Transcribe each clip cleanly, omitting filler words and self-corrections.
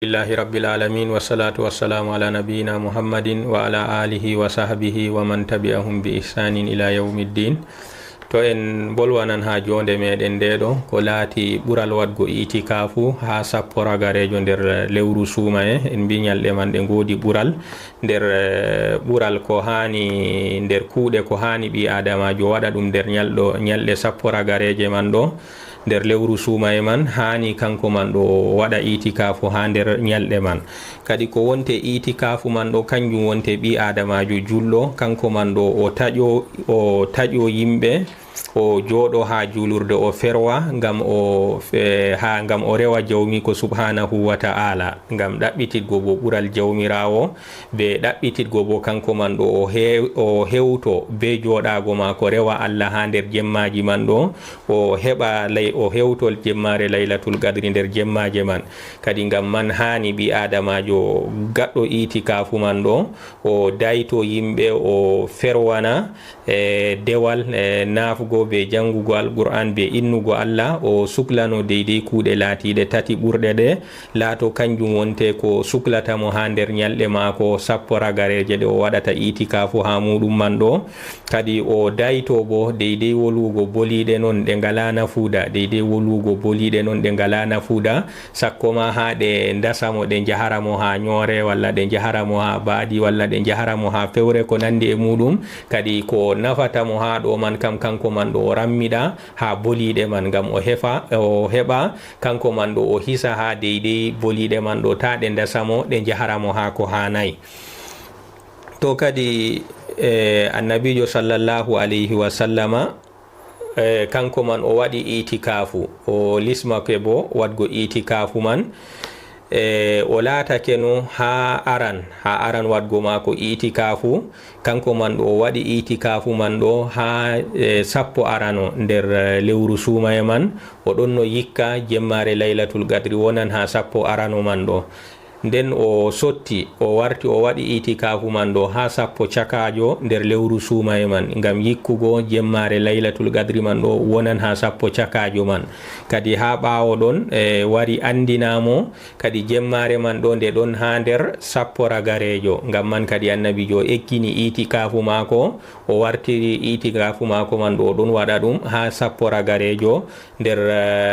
Alhamdulillahi rabbil alamin wassalatu wassalamu ala nabiyyina Muhammadin wa ala alihi wa sahbihi wa man tabi'ahum bi ihsanin ila yawmiddin. To en bolwanan ha jonde meɗen ndeɗo ko laati ɓural wadgo itikafu ha sappo ragarejo nder lewru suumaye en mbi ñalɗe man ɗe ngodi ɓural nder ɓural ko hani nder kuuɗe ko hani ɓi adamajo waɗa ɗum nder ñalɗe sappo ragareje man ɗo nder lewru suumaye man hani kanko man ɗo waɗa itikafu ha nder ñalɗe man. Kadi ko wonte itikafu man ɗo kanjum wonte ɓi adamajo julɗo kanko man ɗo o taƴo yimɓe o jooɗo ha julurde o ferwa ngam o rewa jawmiko subhanahu wa ta'ala ngam ɗaɓɓititgo bo ɓural jawmirawo be ɗaɓɓititgo bo kanko man ɗo o hewto be jooɗago mako rewa Allah ha nder jemmaji man ɗo o heɓa o hewtol jemmare laylatul qadri nder jemmaje man. Kadi ngam man hani ɓi adamajo gaɗɗo itikafu man ɗo o dayto yimɓe o ferwana dewal nafugo be jangugo alquran be innugo Allah o suklano deydey kuuɗe laatiɗe tati ɓurɗe ɗe laato kanjum wonte ko suklatamo ha nder ñalɗe maako sappo ragareje ɗe o waɗata itikafu ha muɗum man ɗo. Kadi o dayto bo deydey wolugo boliɗe non ɗe ngala nafuuda deydey wolugo boliɗe non ɗe ngala nafuuda sakko ma ha ɗe dasamo ɗe jaharamo ha ñoore walla ɗe jaharamo ha baadi walla ɗe jaharamo ha fewre ko nandi e muɗum. Kadi ko nafatamo ha ɗo man kam kanko man ɗo o rammiɗa ha boliɗe man ngam o heɓa kanko man ɗo o hisa ha deydey boliɗe man ɗo ta ɗe dasamo ɗe jaharamo ha ko hanayi. To kadi annabijo sallallahu alayhi wa sallama kanko man o waɗi itikafu o lismake bo wadgo itikafu man o laatake no ha aran wadgo mako itikafu kanko man ɗo o waɗi itikafu man ɗo ha sappo arano nder lewru suumaye man o ɗon no yikka jemmare laylatul qadri wonan ha sappo arano man ɗo. Nden o sotti o warti o waɗi itikafu man ɗo ha sappo cakajo nder lewru suumaye man ngam yikkugo jemmare laylatul qadri man ɗo wonan ha sappo cakajo man. Kadi ha ɓawo ɗon wari andinamo kadi jemmare man ɗo nde ɗon ha nder sappo ragarejo ngam man kadi annabijo ekkini itikafu mako o wartiri itikafu mako man ɗo ɗon waɗa ɗum ha sappo ragarejo nder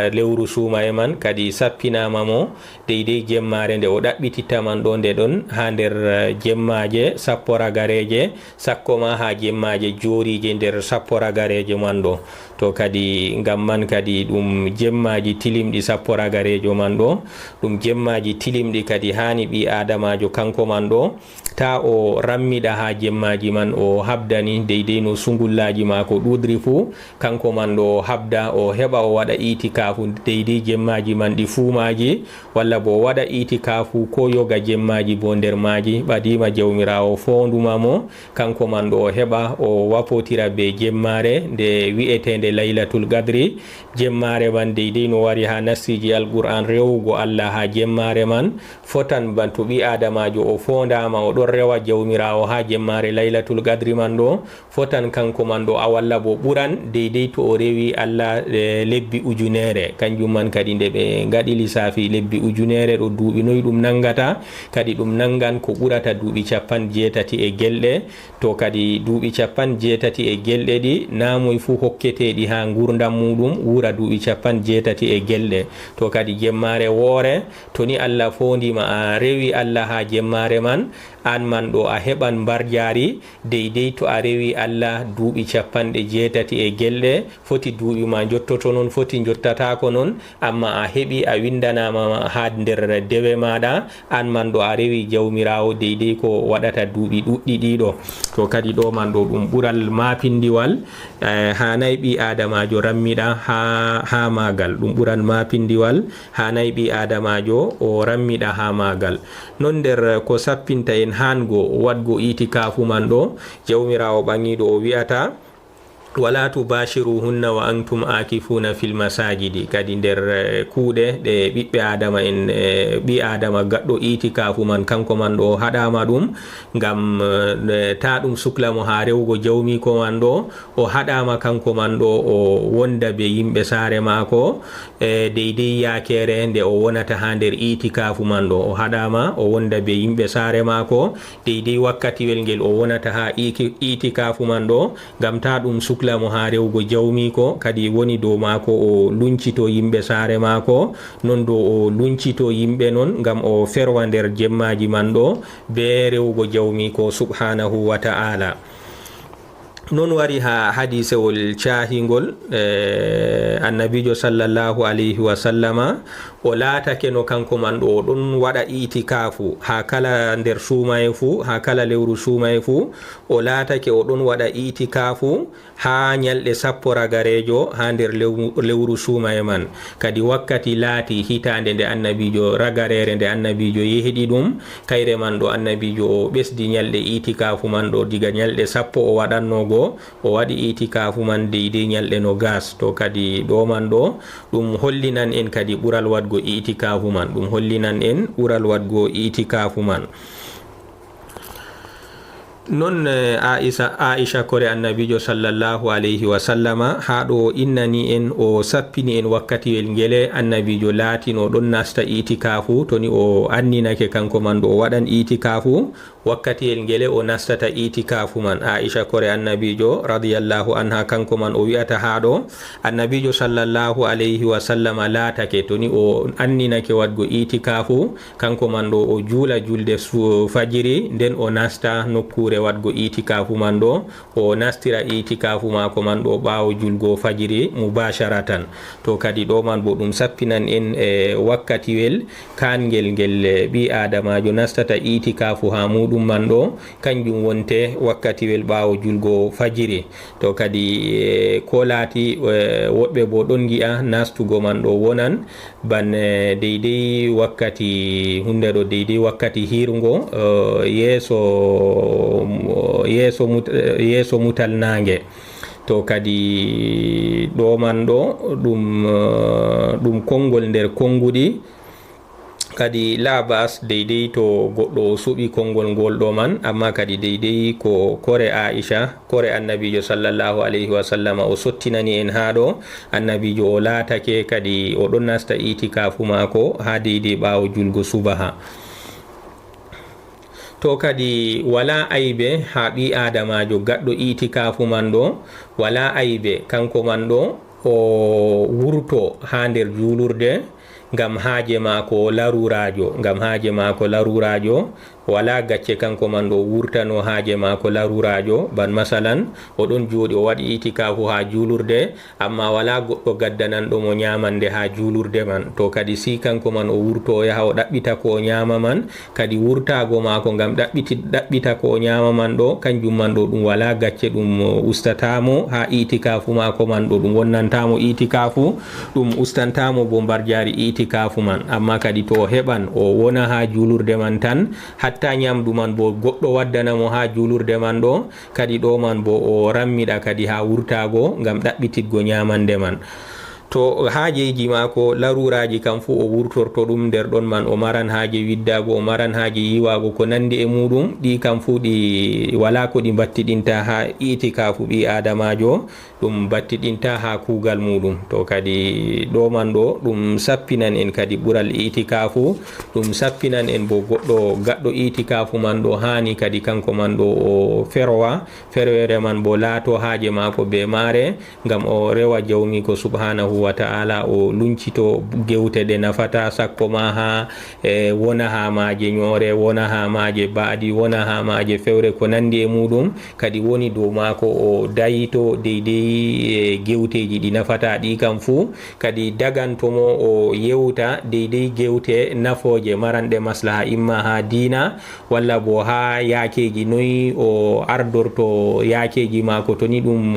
lewru suumaye man. Kadi sappinama mo deydey jemmare nde o ɗaɓɓititta man ɗo nde ɗon ha nder jemmaje sappo ragareje sakko ma ha jemmaje jorije nder sappo ragareje man ɗo. To kadi ngam man kadi ɗum jemmaji tilimɗi sappo ragarejo man ɗo ɗum jemmaji tilimɗi kadi hani ɓi adamajo kanko man ɗo ta o rammiɗa ha jemmaji man o habdani deydey no sungullaji mako ɗuɗri fu kanko man ɗo habda o heɓa o waɗa itikafu deydey jemmaji man ɗi fuumaji walla bo waɗa itikafu ko yoga jemmaji bo nder maji ɓadima jawmirawo fonduma mo kanko man ɗo o heɓa o wapotira be jemmare nde wi'etende laylatul qadri. Jemmare man deydey no wari ha nassiji alquran rewugo Allah ha jemmare man fotan banto ɓi adamajo o fondama o ɗon rewa jawmirawo ha jemmare laylatul qadri man ɗo fotan kanko man ɗo a walla bo ɓuran deydey to o rewi Allah lebbi ujunere kanjum man kadi nde ɓe gaɗi lissafi lebbi ujunere ɗo duuɓi noyi ɗum nangata kadi ɗum nangan ko ɓurata duuɓi 80 e gelɗe. To kadi duuɓi 80 e gelɗe ɗi namoy fu hokketeɗi ha gurdam muɗum wura duuɓi 80 e gelɗe. To kadi jemmare woore to ni Allah fondima a rewi Allah ha jemmare man an man ɗo a heɓan mbarjari deydey to a rewi Allah duuɓi 80 e gelɗe foti duuɓi ma jottoto non foti jottatako non amma a heɓi a windanama ha nder dewe maɗa an man ɗo a rewi jawmirawo deydey ko waɗata duuɓi ɗuɗɗi ɗiɗo. To kadi ɗo man ɗo ɗum ɓural mapindiwal hanayi ɓi adamajo rammiɗa ha magal ɗum ɓural mapindiwal hanayi ɓi adamajo o rammiɗa ha magal. Non nder ko sappinta en hango wadgo itikafu man ɗo jawmirawo ɓangiɗo o wi'ata wala tubashiruhunna wa antum akifuna fil masajidi. Kadi nder kuuɗe ɗe ɓiɓɓe adama en ɓi adama gaɗɗo itikafu man kanko man ɗo haɗama ɗum ngam ta ɗum suklamo ha rewgo jawmiko man ɗo, o haɗama kanko man ɗo o wonda be yimɓe saare mako deydey yakere nde o wonata ha nder itikafu man ɗo, o haɗama o wonda be yimɓe saare mako deydey wakkatiwel ngel o wonata ha itikafu man ɗo ngam ta ɗum suklamo ha rewgo jawmiko. Kadi woni dow mako o luncito yimɓe saare mako, non do o luncito yimɓe non ngam o ferwa nder jemmaji man ɗo be rewgo jawmiko subhanahu wa ta'ala. non wari ha hadisewol cahingol annabijo sallallahu alayhi wa sallama o laatake no kanko man ɗo ɗon waɗa itikafu ha kala nder suumaye fu, ha kala lewru suumaye fu o laatake o ɗon waɗa itikafu ha ñalɗe sappo ragarejo ha nder lewru suumaye man. Kadi wakkati laati hitande nde annabijo ragarere nde annabijo yehdi ɗum, kayre man ɗo annabijo o ɓesdi ñalɗe itikafu man ɗo diga ñalɗe sappo o waɗannogo o waɗi itikafu man deyde ñalɗe no gas. To kadi ɗo man ɗo ɗum hollinan en kadi ɓural wadgo itikafu man, ɗum hollinan en ɓural wadgo itikafu man. non Aisha kore annabijo sallallahu alayhi wa sallama ha ɗo innani en o sappini en wakkatiwel ngele annabijo laatino ɗon nasta itikafu, toni o anninake kanko man ɗo o waɗan itikafu wakkatiyel ngele o nastata itikafu man. Aisha kore annabijo radiyallahu anha kanko man o wi'ata ha ɗo annabijo sallallahu alayhi wa sallama laatake toni o anninake wadgo itikafu kanko man ɗo o juula julde fajiri nden o nasta nokkure wadgo itikafu man ɗo, o nastira itikafu mako man ɗo ɓawo julgo fajiri mubasharatan. To kadi ɗo man bo ɗum sappinan en wakkatiwel kangel ngel ɓi adamajo nastata itikafu ha muɗum man ɗo kanjum wonte wakkatiwel ɓawo julgo fajiri. To kadi ko laati woɓɓe bo ɗon gi'a nastugo man ɗo wonan ban deydey wakkati hunde ɗo deydey wakkati hirgo yeeso mutal nange. To kadi ɗo man ɗo ɗum konngol nder konngudi kadi labas deydey to goɗɗo suɓi konngol ngol ɗo man, amma kadi deydey ko kore Aisha kore annabijo sallallahu alayhi wa sallama o sottinani en ha ɗo annabijo o laatake kadi o ɗon nasta itikafu mako ha deydey ɓawo julgo subaha. To kadi wala aybe ha ɓi adamajo gaɗɗo itikafu man ɗo, wala aybe kanko man ɗo o wurto ha nder julurde ngam haaje mako larurajo, ngam haaje mako larurajo wala gacce kanko man ɗo wurtano haaje mako larurajo. Ban masalan o ɗon jooɗi o waɗi itikafu ha julurde amma wala goɗɗo gaddanan ɗo mo ñamande ha julurde man. To kadi si kanko man o wurto o yaha o ɗaɓɓita ko o ñama man, kadi wurtago mako ngam ɗaɓɓita ko o ñama man ɗo kanjum man ɗo ɗum wala gacce ɗum ustatamo ha itikafu mako man ɗo, ɗum wonnantamo itikafu, ɗum ustantamo bo mbarjari itikafu man. Amma kadi to o heɓan o wona ha julurde man tan hatta ñamdu man bo goɗɗo waddanamo ha julurde man ɗo, kadi ɗo man bo o rammiɗa kadi ha wurtago ngam ɗaɓɓititgo ñamande man. To haajeji mako laruraji kam fu o wurtorto ɗum nder ɗon man, o maran haaje widdago, o maran haaje yiwago ko nandi e muɗum, ɗi kam fu ɗi wala ko ɗi battiɗinta ha itikafu ɓi adamajo, ɗum battiɗinta ha kugal muɗum. To kadi ɗo man ɗo ɗum sappinan en kadi ɓural itikafu, ɗum sappinan en bo goɗɗo gaɗɗo itikafu man ɗo hani kadi kanko man ɗo o ferwere man bo laato haaje mako be maare ngam o rewa jawmiko subhanahu wa ta'ala, o luncito gewte ɗe nafata sakko ma ha wona ha maaje ñoore, wona ha maaje baadi, wona ha maaje fewre ko nandi e muɗum. Kadi woni dow mako o dayito deydey gewteji ɗi nafata ɗi kam fu, kadi dagantomo o yewta deydey gewte nafoje maranɗe maslaha imma ha diina walla bo ha yakeji noyi o ardorto yakeji mako toni ɗum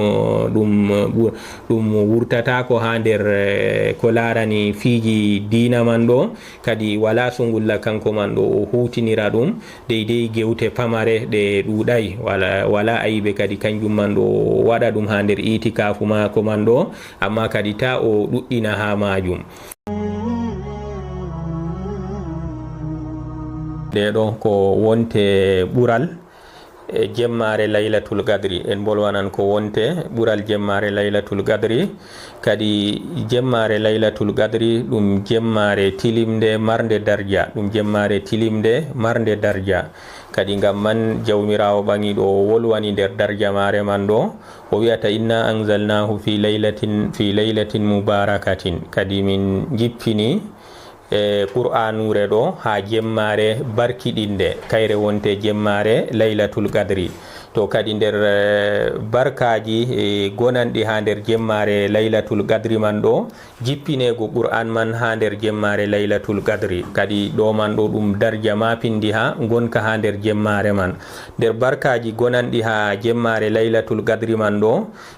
wurtata ko ha nder nder ko larani fiiji dina man ɗo kadi wala sungulla kanko man ɗo o hutinira ɗum deydey gewte pamare ɗe ɗuɗay wala ayiɓe kadi kanjum man ɗo waɗa ɗum ha nder itikafu mako man ɗo amma kadi ta o ɗuɗɗina ha majum. ɗe ɗo ko wonte ɓural jemmare laylatul gadri en bolwanan ko wonte ɓural jemmare laylatul gadri kadi jemmare laylatul gadri ɗum jemmare tilimde marde darja ɗum jemmare tilimde marde darja kadi ngam man jawmirawo ɓangiɗo o wolwani nder darja mare man ɗo o wiyata inna anzalnahu fi laylatin mubarakatin kadi min jippini qur'anure ɗo ha jemmare barkiɗinde kayre wonte jemmare laylatul gadri to kadi nder barkaji gonanɗi ha nder jemmare laylatul gadri man ɗo jippinego qur'an man ha nder jemmare laylatul gadri kadi ɗo man ɗo ɗum darja mapindi ha gonka ha nder jemmare man nder barkaji gonanɗi ha jemmare laylatul gadri man ɗo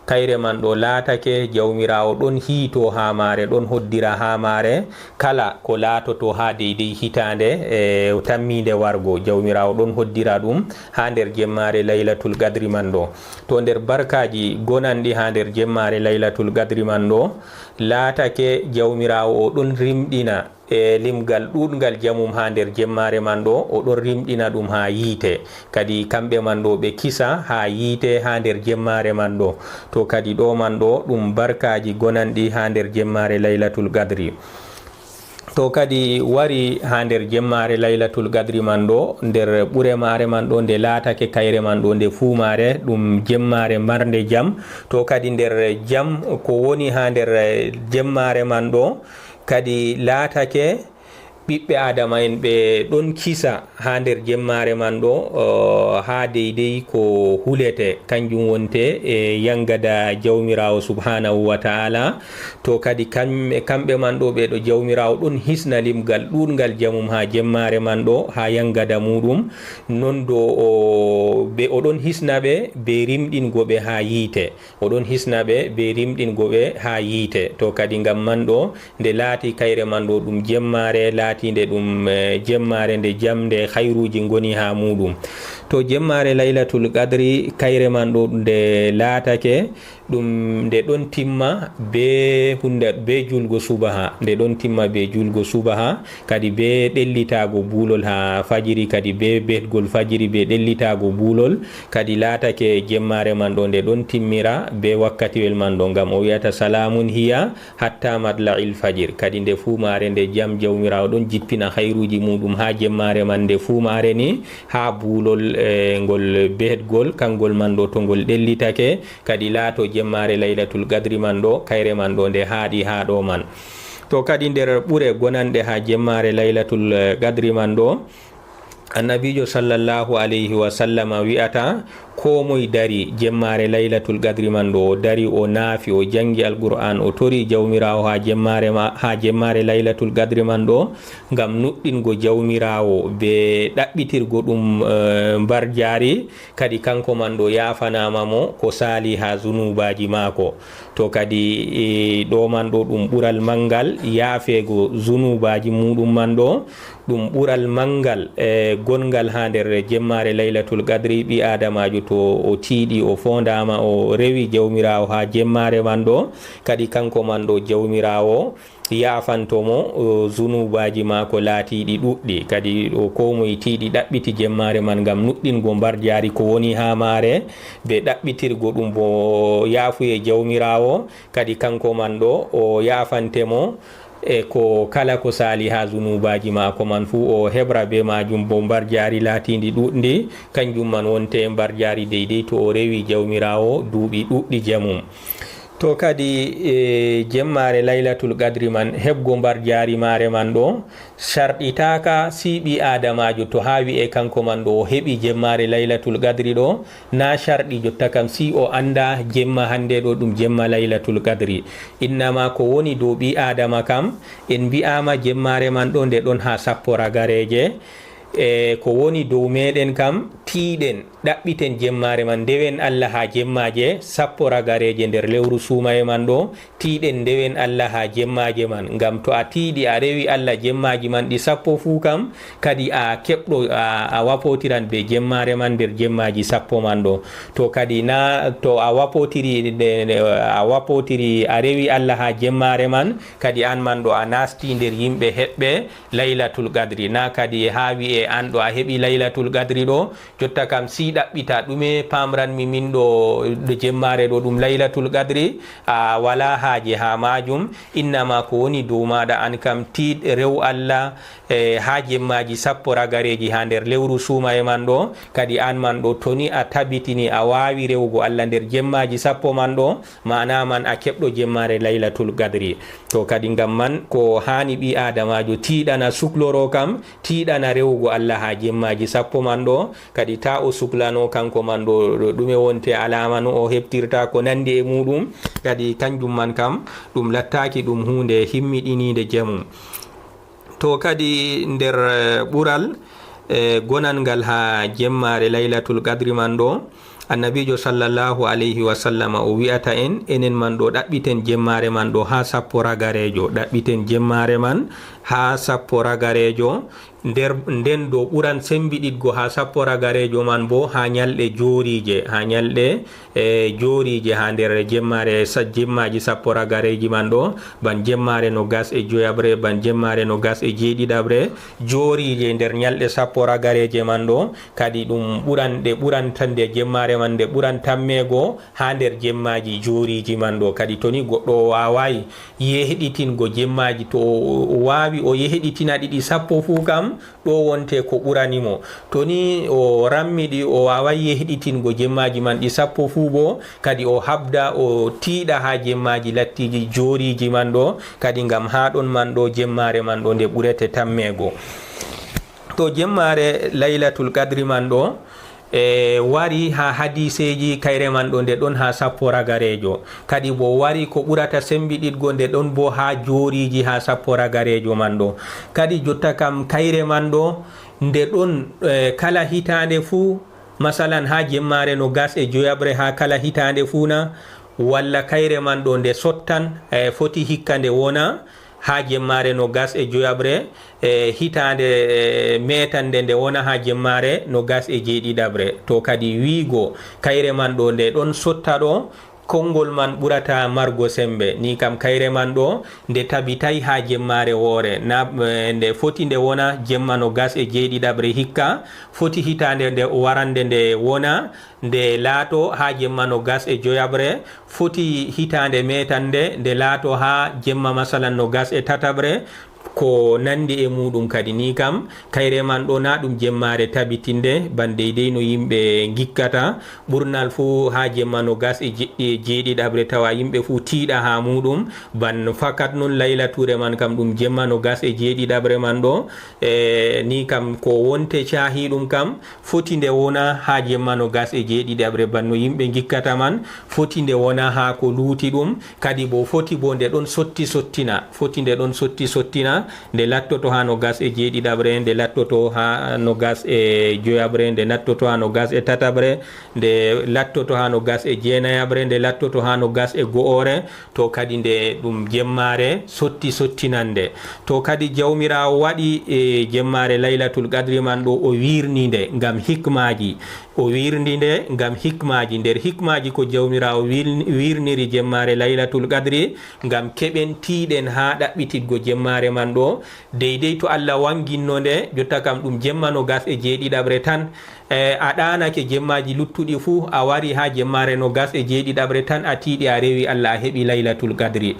kayre man ɗo laatake jawmirawo ɗon hiito ha mare ɗon hoddira ha mare kala ko laatoto ha deydey hitande tammide wargo jawmirawo ɗon hoddira ɗum ha nder jemmare laylatul gadri man ɗo to nder barkaji gonanɗi ha nder jemmare laylatul gadri man ɗo laatake jawmirawo o ɗon rimɗina limgal ɗuɗgal jamum ha nder jemmare man ɗo o ɗon rimɗina ɗum ha yiite kadi kamɓe man ɗo ɓe kisa ha yiite ha nder jemmare man ɗo to kadi ɗo man ɗo ɗum barkaji gonanɗi ha nder jemmare laylatul gadri to kadi wari ha nder jemmare laylatul gadri man ɗo nder ɓure mare man ɗo nde laatake kayre man ɗo nde fumare ɗum jemmare marde jam to kadi nder jam ko woni ha nder jemmare man ɗo kadi laatake ɓiɓɓe adama en ɓe ɗon kisa ha nder jemmare man ɗo ha deydey ko hulete kanjum wonte yangada jawmirawo subhanahu wa ta'ala to kadi kamɓe man ɗo ɓeɗo jawmirawo ɗon hisna limgal ɗuɗgal jamum ha jemmare man ɗo ha yangada muɗum non do oɗon hisna ɓe be rimɗingoɓe ha yiite oɗon hisna ɓe be rimɗingoɓe ha yiite to kadi ngam man ɗo nde laati kayre man ɗo ɗum jemmare laatinde ɗum jemmare nde jamde khayruji goni ha muɗum to jemmare laylatul qadri kayre man ɗo nde laatake ɗum nde ɗon timma be hunde be julgo subaha nde ɗon timma be julgo subaha kadi be ɗellitago bulol ha fajiri kadi be betgol fajiri be ɗellitago bulol kadi laatake jemmare man ɗo nde ɗon timmira be wakkatiwel man ɗo ngam o wiyata salamun hiya hatta matla'il fajir kadi nde fumare nde jam jawmirawo ɗon jippina khayruji muɗum ha jemmare man nde fumare ni ha bulol ngol betgol kangol man ɗo to ngol ɗellitake kadi laato jemmare laylatul qadri man ɗo kayre man ɗo nde haaɗi ha ɗo man to kadi nder ɓure gonanɗe ha jemmare laylatul qadri man ɗo annabijo sallallahu alayhi wa sallam wi'ata ko moy dari jemmare laylatul qadri man ɗo o dari o naafi o jangi alqur'an o tori jawmirawo ha jemmare laylatul qadri man ɗo ngam nuɗɗingo jawmirawo be ɗaɓɓitirgo ɗum mbar jaari kadi kanko man ɗo yafanama mo ko sali ha zunubaji mako to kadi ɗo man ɗo ɗum ɓural mangal yaafego zunubaji muɗum man ɗo ɗum ɓural mangal gongal ha nder jemmare laylatul qadri ɓi adamajo to o tiiɗi o fondama o rewi jawmirawo ha jemmare man ɗo kadi kanko man ɗo jawmirawo yafantomo zunubaji mako laatiɗi ɗuɗɗi kadi o ko moye tiiɗi ɗaɓɓiti jemmare man ngam nuɗɗingo mbar jaari ko woni ha mare be ɗaɓɓitirgo ɗum bo yaafuye jawmirawo kadi kanko man ɗo o yafantemo ko kala ko sali ha zunubaji mako man fu o hebra be majum bo mbar jaari laatindi ɗuɗndi kanjum man wonte mbar jaari deydey to o rewi jawmirawo duuɓi ɗuɗɗi jamum to kadi jemmare laylatul qadri man hebgo mbar jaari mare man ɗo sharɗitaka siɓi adamajo to ha wi'e kanko man ɗo o heɓi jemmare laylatul qadri ɗo na sharɗi jotta kam si o anda jemma hande ɗo ɗum jemma laylatul qadri innama ko woni dow ɓi adama kam en mbi'ama jemmare man ɗo nde ɗon ha sappo ragareje ko woni dow meɗen kam tiiɗen ɗaɓɓiten jemmare man ndewen Allah ha jemmaje sappo ragareje nder lewru sumaye man ɗo tiiɗen ndewen Allah ha jemmaje man ngam to a tiiɗi a rewi Allah jemmaji man ɗi sappo fuu kam kadi a keɓɗo a wapotiran be jemmare man nder jemmaji sappo man ɗo to kadi na to a wapotiri a rewi Allah ha jemmare man kadi an man ɗo a nasti nder yimɓe heɓɓe laylatul qadri na kadi ha wi'e an ɗo a heɓi laylatul qadri ɗo jotta kam si ɗaɓɓita ɗume pamranmi min ɗo jemmare ɗo ɗum laylatul qadri a wala haaje ha majum innama ko woni dow maɗa an kam tiiɗ rew Allah ha jemmaji sappo ragareji ha nder lewru suuma e man ɗo kadi an man ɗo toni a tabitini a wawi rewgo Allah nder jemmaji sappo man ɗo mana man a keɓɗo jemmare laylatul qadri to kadi ngam man ko hani ɓi adamajo tiiɗana sukloro kam tiiɗana rewgo Allah ha jemmaji sappo man ɗo kadi ta o suklano kanko man ɗo ɗume wonte alama no o heɓtirta ko nandi e muɗum kadi kanjum man kam ɗum lattaki ɗum hunde himmiɗinide jamu to kadi nder ɓural gonal ngal ha jemmare laylatul qadri man ɗo annabijo sallallahu alayhi wa sallam o wi'ata en enen man ɗo ɗaɓɓiten jemmare man ɗo ha sappo ragarejo ɗaɓɓiten jemmare man ha sappo ragarejo nden do ɓuran sembiɗitgo ha sappo ragarejo man bo ha ñalɗe jorije ha ñalɗe jorije ha nder jemmaji sappo ragareji man ɗo ban jemmare no gas e joyabre ban jemmare no gas e jeeɗiɗabre jorije nder ñalɗe sappo ragareje man ɗo kadi ɗum ɓuran tan nde jemmare man nde ɓuran tammego ha nder jemmaji joriji man ɗo kadi toni goɗɗo o wawayi yehɗitingo jemmaji to o wawi o yehɗitina ɗiɗi sappo fuu kam ɗo wonte ko ɓuranimo to ni o rammiɗi o wawai yehɗitingo jemmaji man ɗi sappo fuu bo kadi o habda o tiiɗa ha jemmaji lattiji joriji man ɗo kadi ngam ha ɗon man ɗo jemmare man ɗo nde ɓurete tammego to jemmare laylatul qadri man ɗo wari ha hadiseji kayre man ɗo nde ɗon ha sappo ragarejo kadi bo wari ko ɓurata sembiɗitgo nde ɗon bo ha joriji ha sappo ragarejo man ɗo kadi jotta kam kayre man ɗo nde ɗon kala hitande fuu masalan ha jemmare no gas e joyabre ha kala hitande fuu na walla kayre man ɗo nde sottan foti hikka nde wona ha jemmare no gas e joyabre hitande metande nde wona ha jemmare no gas e jeeɗiɗabre to kadi wiigo kayre man ɗo nde ɗon sotta ɗo konngol man ɓurata margo sembe ni kam kayre man ɗo nde tabitay ha jemmare woore na nde foti nde wona jemma no gas e jeeɗiɗabre hikka foti hitande nde warande nde wona nde laato ha jemma no gas e joyabre foti hitande metande nde laato ha jemma masalan no gas e tatabre ko nandi e muɗum kadi ni kam kayre man ɗo na ɗum jemmare tabitinde ban deydey no yimɓe gikkata ɓurnal fuu ha jemma no gas e jeeɗiɗabre tawa yimɓe fuu tiiɗa ha muɗum ban fakat noon laylature man kam ɗum jemma no gas e jeeɗiɗabre man ɗo ni kam ko wonte cahi ɗum kam foti nde wona ha jemma no gas e jeeɗiɗabre ban no yimɓe gikkata man foti nde wona ha ko luuti ɗum kadi bo foti bo nde ɗon sotti sottina nde lattoto ha no gas e jeeɗiɗabre nde lattoto ha no gas e joyabre nde lattoto ha no gas e tatabre nde lattoto ha no gas e jeenayabre nde lattoto ha no gas e go'ore to kadi nde ɗum jemmare sottinande to kadi jawmirawo waɗi e jemmare laylatul qadri man ɗo o wirni nde ngam hikmaji o wirndi nde ngam hikmaji nder hikmaji ko jawmirawo wirniri jemmare laylatul qadri ngam keɓen tiiɗen ha ɗaɓɓititgo jemmare man ɗo deydey to Allah wanginno nde jotta kam ɗum jemma no gas e jeeɗiɗabre tan a ɗanake jemmaji luttuɗi fuu a wari ha jemmare no gas e jeeɗiɗabre tan a tiiɗi a rewi Allah a heɓi laylatul qadri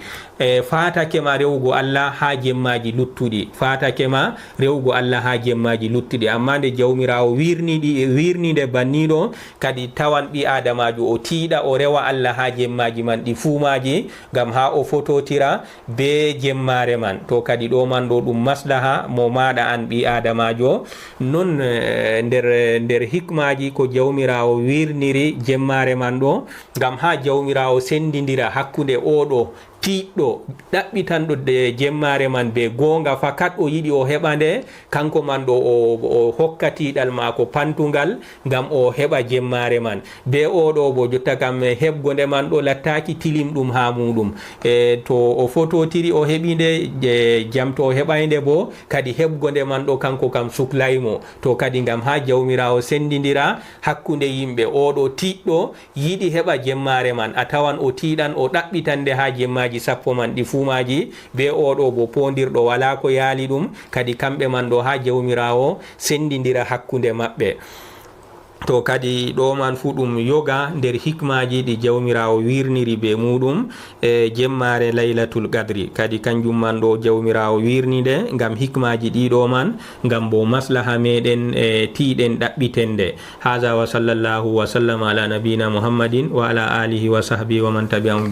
fatakema rewgo Allah ha jemmaji luttuɗi fatakema rewgo Allah ha jemmaji luttuɗi amma nde jawmirawo wirnide banniɗo kadi tawan ɓi adamajo o tiiɗa o rewa Allah ha jemmaji man ɗi fuumaji ngam ha o fototira be jemmare man to kadi ɗo man ɗo ɗum maslaha mo maɗa an ɓi adamajo non nder hikmaji ko jawmirawo wirniri jemmare man ɗo ngam ha jawmirawo sendidira hakkude oɗo tiɗɗo ɗaɓɓitanɗo de jemmare man be gonga fakat o yiɗi o heɓa nde, kanko man ɗo o hokka tiɗal mako pantugal ngam o heɓa jemmare man. Be oɗo bo jotta kam heɓgonde man ɗo lattaki tilim ɗum ha muɗum, to o fototiri o heɓi nde jam to o heɓayde bo kadi heɓgonde man ɗo kanko kam suklaymo. To kadi ngam ha jawmirawo sendidira hakkunde yimɓe, oɗo tiɗɗo yiɗi heɓa jemmare man, a tawan o tiɗan o ɗaɓɓitande ha jemmaji sappo man ɗi fumaji, be oɗo bo pondirɗo wala ko yaali ɗum, kadi kamɓe man ɗo ha jawmirawo sendidira hakkunde maɓɓe. to kadi ɗo man fu ɗum yoga nder hikmaji ɗi jawmirawo wirniri be muɗum jemmare laylatul qadri, kadi kanjum man ɗo jawmirawo wirnide ngam hikmaji ɗiɗo man, ngam bo maslaha meɗen tiɗen ɗaɓɓitende. haza wa sallallahu wa sallam ala nabina muhammadin wa ala alihi wa sahbihi wa man tabi'ahum.